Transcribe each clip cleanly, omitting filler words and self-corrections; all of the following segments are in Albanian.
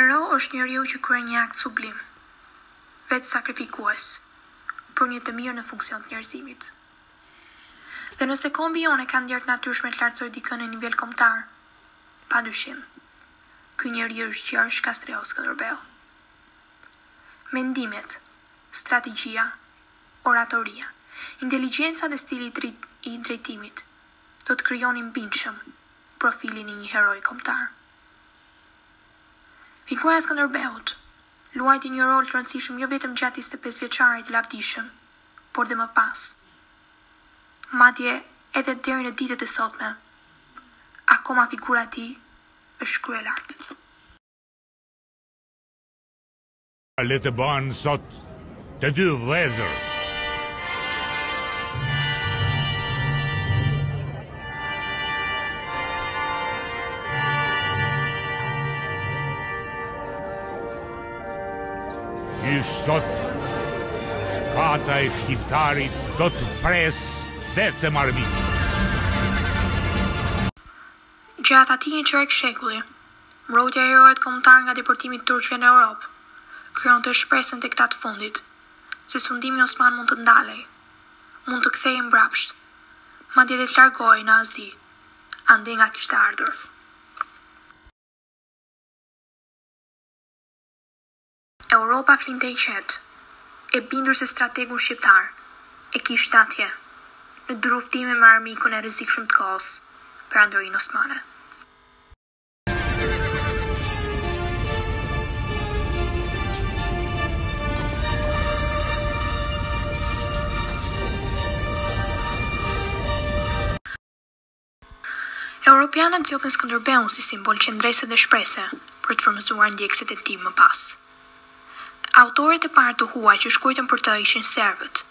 hero është njeriu që kryen një akt sublim, vetë sakrifikues, për një të mirë në funksion të njerëzimit. Dhe nëse kombi jonë ka ndjerë të natyrshme të lartësoj dikën në nivel kombëtar, pa dyshim, ky njeri është Gjergj Kastriot Skënderbeu. Mendimet, strategjia, oratoria, inteligjenca dhe stili i drejtimit do të krijonin bindshëm profilin e një heroi kombëtar. Figura e Skënderbeut luajti një rol të rëndësishëm jo vetëm gjatë 25 vjeçarit të lavdishëm, por dhe më pas. Madje edhe deri në ditët e sotme, akoma figura e tij është shkruar lart. Le të banë sot të dy vëllezër. Qysh sot, shpata e shqiptarit do të pres vetëm arbit. Gjatë atij një çerek shekulli, mbrojtja e heroit kombëtar nga deportimi i turqëve në Europë krijonte shpresën tek ata të fundit, se sundimi osman mund të ndalej, mund të kthehej mbrapsht, madje edhe të largohej në Azi, ande nga kishte ardhur. Europa flinte i qetë, e bindur se strategun shqiptar e kishte atje, në druftime me armikun e rrezikshëm të kohës, Perandorin Osmane. Europianët zgjodhen Skënderbeun si simbol qendrese dhe shprese për të frymëzuar ndjekësit e tij më pas. Autorët e parë të huaj që shkruajtën për të ishin serbët.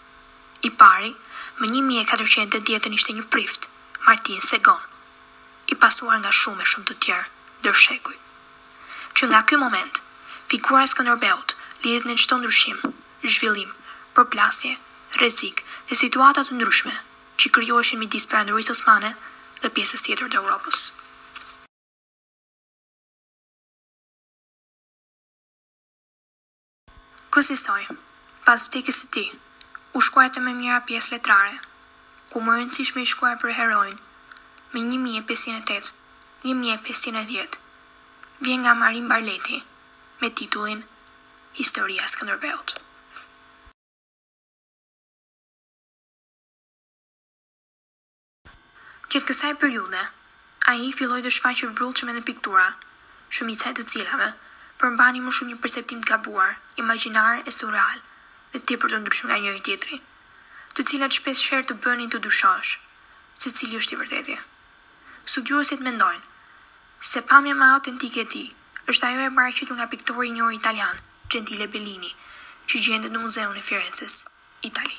I pari, më 1410 ishte një prift, Martin Segon, i pasuar nga shumë e shumë të tjerë, ndërshekuj. Që nga ky moment, figura e Skënderbeut lidhet me çdo ndryshim, zhvillim, përplasje, rrezik dhe situata të ndryshme që krijoheshin midis Perandorisë Osmane dhe pjesës tjetër të Europës. Kësaj, pas vdekjes së tij, u shkruajtë më mira pjesë letrare, ku më rëndësishme i shkruar për heroin, me 1508-1510, vjen nga Marin Barleti, me titullin Historia e Skënderbeut. Gjatë kësaj periudhe, ai filloi të shfaqë vrullshme dhe piktura, shumica e të cilave përmbani më shumë një perceptim të gabuar, imagjinar e surreal, dhe tepër të ndryshëm nga njëri tjetri, të cilat shpeshherë të bënin të dyshosh se cili është i vërteti. Studiosit mendojnë se pamja më autentike e tij është ajo e paraqitur nga piktori i njohur italian, Gentile Bellini, që gjendet në Muzeun e Firenzes, Itali.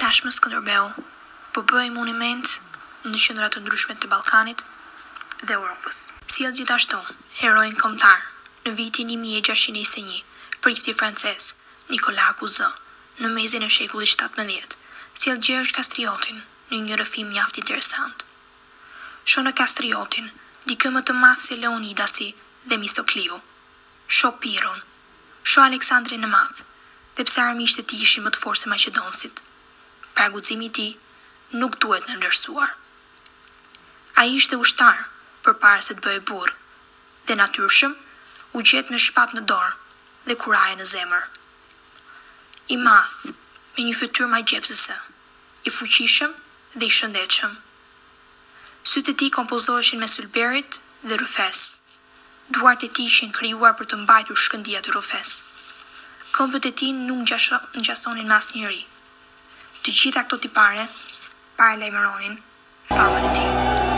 Tashmë Skënderbeu po bëhej monument në qendra të ndryshme të Ballkanit dhe Europës. Sjell gjithashtu heroin kombëtar në vitin 1621, prifti francez Nicolas Cousin, në mesin e shekullit 17, sjell Gjergj Kastriotin në një rrëfim mjaft interesant. Shoh në Kastriotin dikë më të madh se Leonidasi dhe Mistokliu, shoh Piron, shoh Aleksandrin e Madh, dhe pse armiqtë e tij ishin më të fortë se maqedonësit, pra guximi i tij nuk duhet në ndërsuar. Ai ishte ushtar përpara se të bëhej burr, dhe natyrshëm u gjet me shpatë në dorë dhe kuraje në zemër. I madh, me një fytyrë magjepsëse, i fuqishëm dhe i shëndetshëm. Sytë e tij kompozoheshin me sulberit dhe rrufes. Duart e tij ishin krijuar për të mbajtur shkëndijat e rrufes. Këmbët e tij nuk ngjasonin me asnjëri. Të gjitha këto tipare paralajmëronin famën e tij.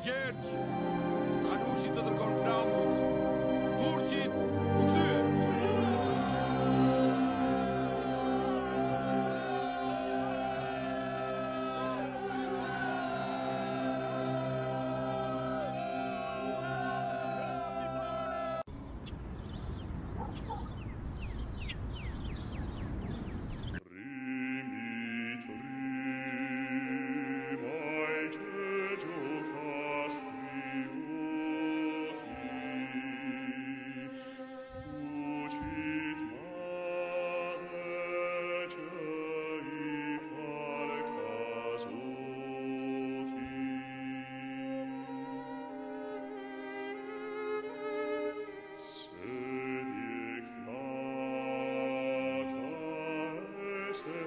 Gjergj, Tanushi të dërgon flamut. Turqit, u thye. este